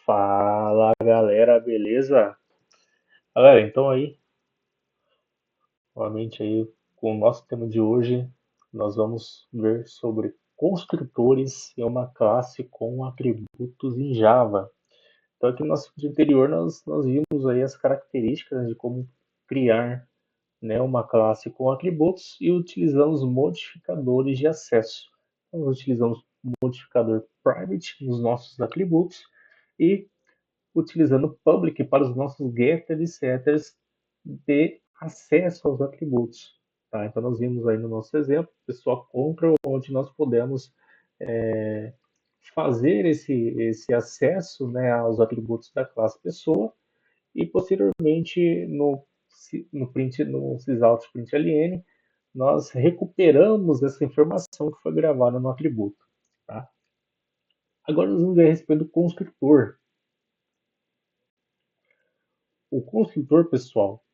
Fala galera, beleza? Galera, então aí, novamente aí com o nosso tema de hoje, nós vamos ver sobre construtores em uma classe com atributos em Java. Então aqui no nosso vídeo anterior nós vimos aí as características de como criar, né, uma classe com atributos e utilizamos modificadores de acesso. Então, nós utilizamos modificador private nos nossos atributos e utilizando public para os nossos getters e setters de acesso aos atributos. Tá? Então nós vimos aí no nosso exemplo, pessoa control, onde nós podemos fazer esse acesso, né, aos atributos da classe pessoa e posteriormente no print, no sysout println, nós recuperamos essa informação que foi gravada no atributo. Tá? Agora nós vamos ver a respeito do construtor. O construtor, pessoal,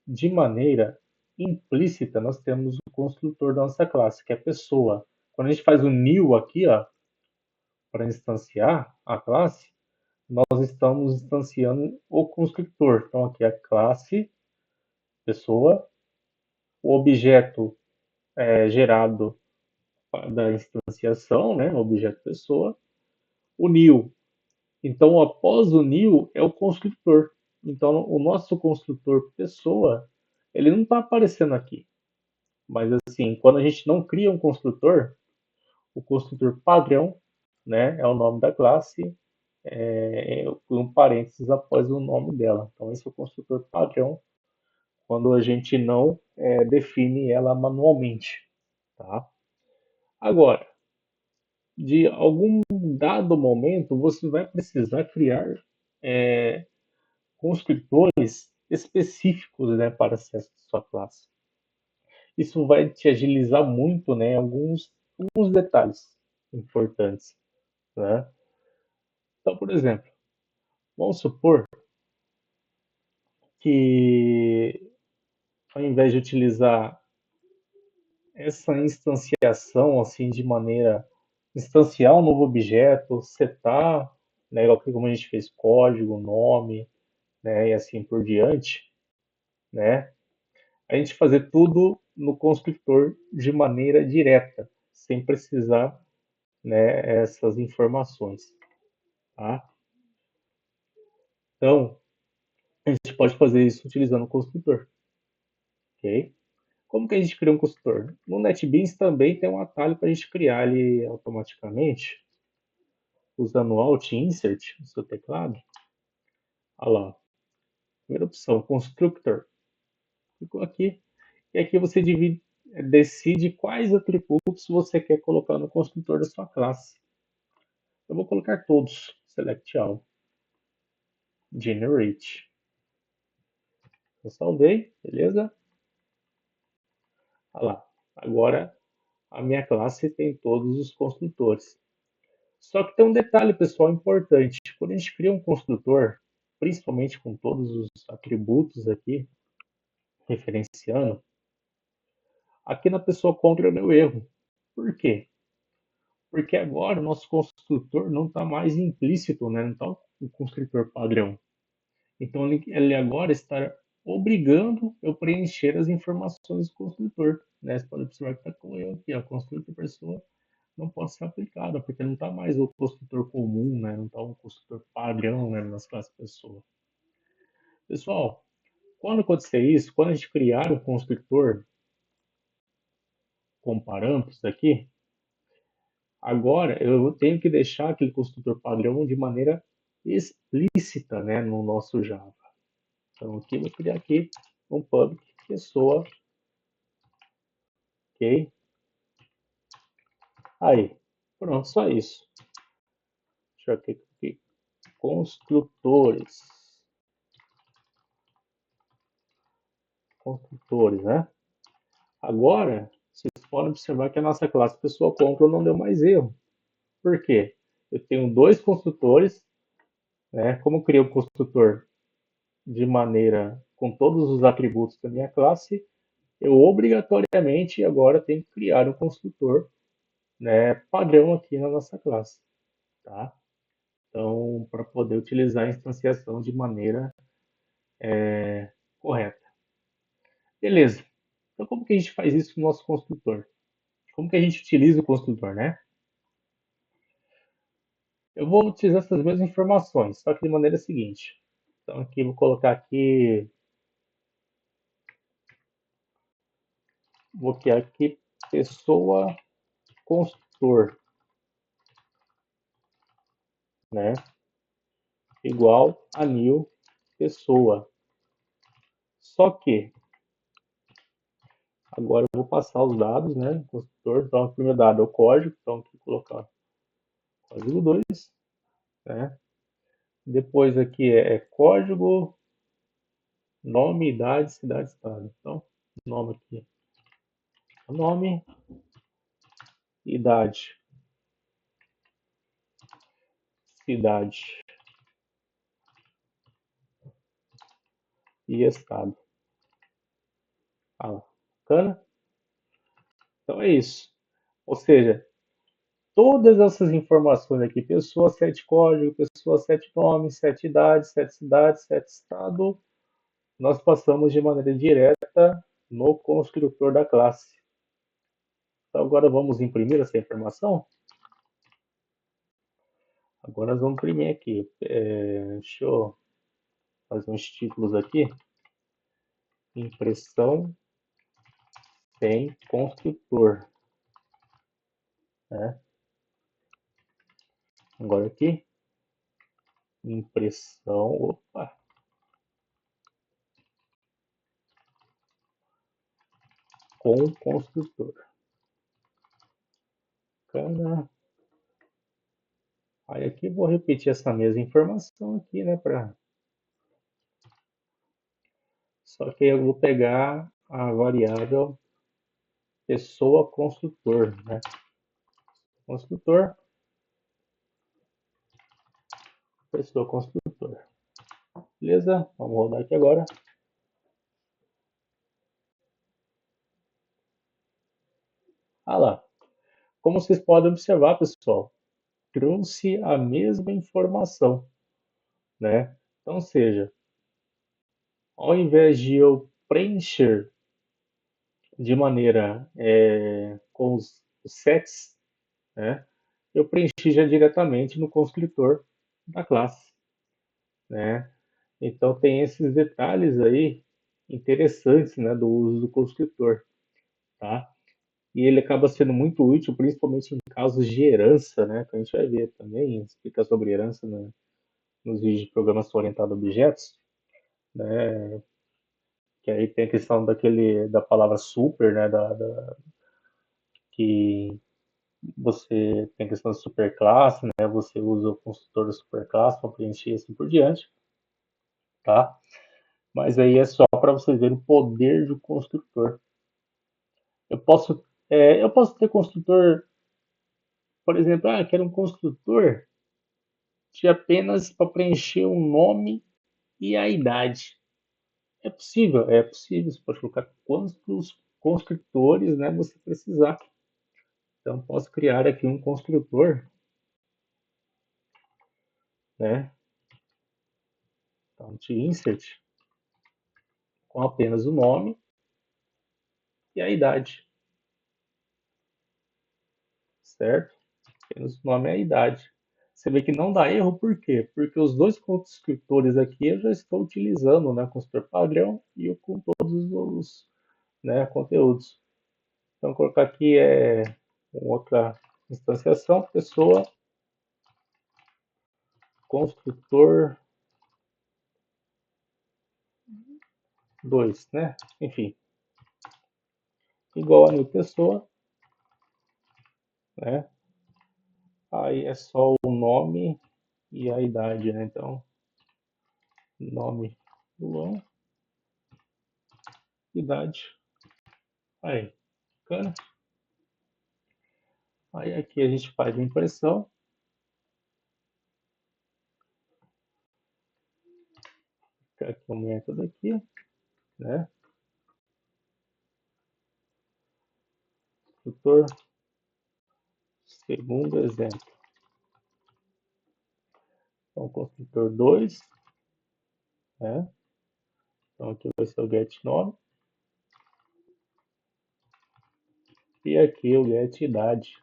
de maneira implícita, nós temos o construtor da nossa classe, que é a pessoa. Quando a gente faz o new aqui, ó, para instanciar a classe, nós estamos instanciando o construtor. Então, aqui é a classe, pessoa, o objeto gerado da instanciação, né, o objeto pessoa, o new. Então, após o new é o construtor. Então, o nosso construtor pessoa, ele não está aparecendo aqui. Mas assim, quando a gente não cria um construtor, o construtor padrão, né, é o nome da classe, com um parênteses após o nome dela. Então esse é o construtor padrão quando a gente não define ela manualmente. Tá? Agora, de algum dado momento, você vai precisar criar construtores específicos, né, para acesso à sua classe. Isso vai te agilizar muito, né, alguns detalhes importantes, né? Então, por exemplo, vamos supor que ao invés de utilizar essa instanciação assim de maneira instanciar um novo objeto, setar, né, como a gente fez código, nome, né, e assim por diante, né? A gente fazer tudo no construtor de maneira direta, sem precisar, né, essas informações, tá? Então, a gente pode fazer isso utilizando o construtor, ok? Como que a gente cria um construtor? No NetBeans também tem um atalho para a gente criar ele automaticamente, usando o Alt Insert no seu teclado. Olha lá, primeira opção, Constructor. Clicou aqui, e aqui você decide quais atributos você quer colocar no construtor da sua classe. Eu vou colocar todos, Select All, Generate. Eu salvei, beleza? Olha lá, agora a minha classe tem todos os construtores. Só que tem um detalhe, pessoal, importante. Quando a gente cria um construtor, principalmente com todos os atributos aqui, referenciando, aqui na pessoa contra deu erro. Por quê? Porque agora o nosso construtor não está mais implícito, né? Não está o construtor padrão. Então ele agora está obrigando eu preencher as informações do construtor. Né? Você pode observar que está com erro aqui, a construtor pessoa não pode ser aplicada, porque não está mais o construtor comum, né? Não está o construtor padrão, né, nas classes pessoa. Pessoal, quando acontecer isso, quando a gente criar um construtor com parâmetros aqui, agora eu tenho que deixar aquele construtor padrão de maneira explícita, né, no nosso Java. Então aqui eu vou criar aqui um public pessoa, ok? Aí, pronto, só isso. Deixa eu aqui, construtores. Construtores, né? Agora, vocês podem observar que a nossa classe pessoa control não deu mais erro. Por quê? Eu tenho dois construtores, né? Como eu criei o construtor de maneira com todos os atributos da minha classe, eu obrigatoriamente agora tenho que criar um construtor, né, padrão aqui na nossa classe, tá? Então, para poder utilizar a instanciação de maneira correta. Beleza. Então, como que a gente faz isso no nosso construtor? Como que a gente utiliza o construtor, né? Eu vou utilizar essas mesmas informações, só que de maneira seguinte. Então, aqui vou colocar aqui, vou criar aqui pessoa construtor, né? Igual a new pessoa. Só que agora eu vou passar os dados, né? Do construtor. Então, o primeiro dado é o código. Então, aqui vou colocar código 2, né? Depois aqui é código, nome, idade, cidade, estado. Então, nome aqui, nome, idade, cidade e estado. Ah, lá, bacana? Então é isso. Ou seja, todas essas informações aqui, pessoa, sete código, pessoa, sete nome, sete idade, sete cidade, sete estado, nós passamos de maneira direta no construtor da classe. Então agora vamos imprimir essa informação? Agora nós vamos imprimir aqui. Deixa eu fazer uns títulos aqui. Impressão sem construtor. Né? Agora aqui, impressão, opa, com construtor. Bacana. Aí aqui vou repetir essa mesma informação aqui, né? Só que eu vou pegar a variável pessoa construtor, né? Construtor, pessoa construtor. Beleza? Vamos rodar aqui agora. Ah lá. Como vocês podem observar, pessoal, trouxe a mesma informação, né? Então, seja, ao invés de eu preencher de maneira com os sets, né? Eu preenchi já diretamente no construtor da classe, né? Então tem esses detalhes aí interessantes, né, do uso do construtor, tá? E ele acaba sendo muito útil, principalmente em casos de herança, né? Que a gente vai ver também, explica sobre herança nos vídeos de programação orientada a objetos, né? Que aí tem a questão da palavra super, né? Que você tem a questão da superclasse, né? Você usa o construtor da superclasse para preencher e assim por diante, tá? Mas aí é só para vocês verem o poder do construtor. Eu posso ter construtor, por exemplo, quero um construtor de apenas para preencher o nome e a idade. É possível. Você pode colocar quantos construtores, né, você precisar. Então, posso criar aqui um construtor, né, então, de insert, com apenas o nome e a idade, certo? Apenas o nome e a idade. Você vê que não dá erro, por quê? Porque os dois construtores aqui eu já estou utilizando, né, o construtor padrão e o com todos os, né, conteúdos. Então, vou colocar aqui outra instanciação, pessoa, construtor 2, né? Enfim, igual a new pessoa, né? Aí é só o nome e a idade, né? Então, nome Luan, idade. Aí, bacana. Aí aqui a gente faz a impressão. Aqui o método aqui, né? Tutor, segundo exemplo. Então, construtor 2, né? Então aqui vai ser o get nome e aqui o get idade.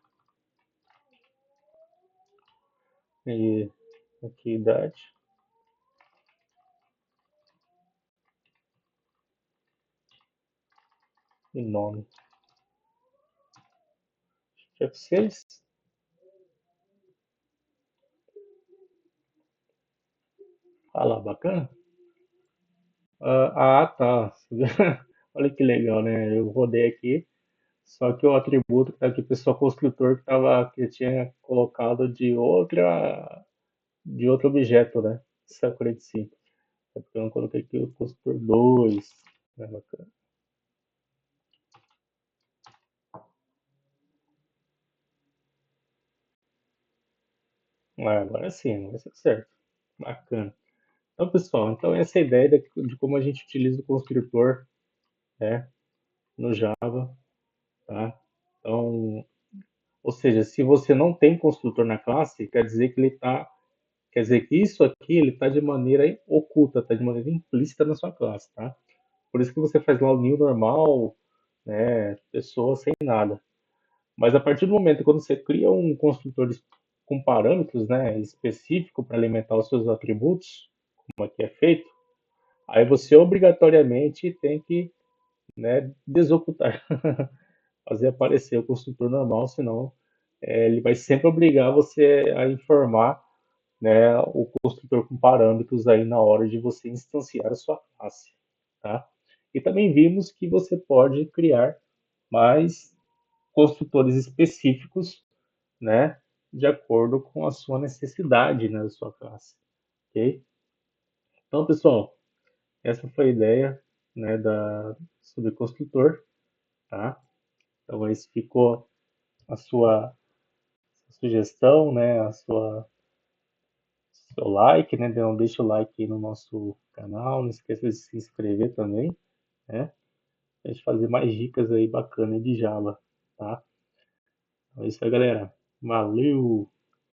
E aqui idade e nome. F6. Ah lá, bacana. Tá. Olha que legal, né? Eu rodei aqui, só que o atributo que tá aqui, pessoal construtor, que eu tinha colocado de outro objeto, né? Sakura de si. É porque eu não coloquei aqui o construtor 2. Né? Bacana. Agora sim, agora está certo. Bacana. Então, pessoal, então essa é a ideia de como a gente utiliza o construtor, né, no Java, tá? Então, ou seja, se você não tem construtor na classe, quer dizer que isso aqui ele está de maneira oculta, está de maneira implícita na sua classe, tá? Por isso que você faz lá o new normal, né, pessoa sem nada. Mas a partir do momento quando você cria um construtor com parâmetros, né, específico para alimentar os seus atributos, como aqui é feito, aí você obrigatoriamente tem que, né, desocultar, fazer aparecer o construtor normal, senão ele vai sempre obrigar você a informar, né, o construtor com parâmetros aí na hora de você instanciar a sua classe, tá? E também vimos que você pode criar mais construtores específicos, né, de acordo com a sua necessidade, né, da sua classe, ok? Então, pessoal, essa foi a ideia, né, sobre construtor, tá? Então, esse ficou a sua sugestão, né, seu like, né? Não deixa o like aí no nosso canal, não esqueça de se inscrever também, né? A gente fazer mais dicas aí bacanas de Java, tá? Então é isso aí, galera. Valeu!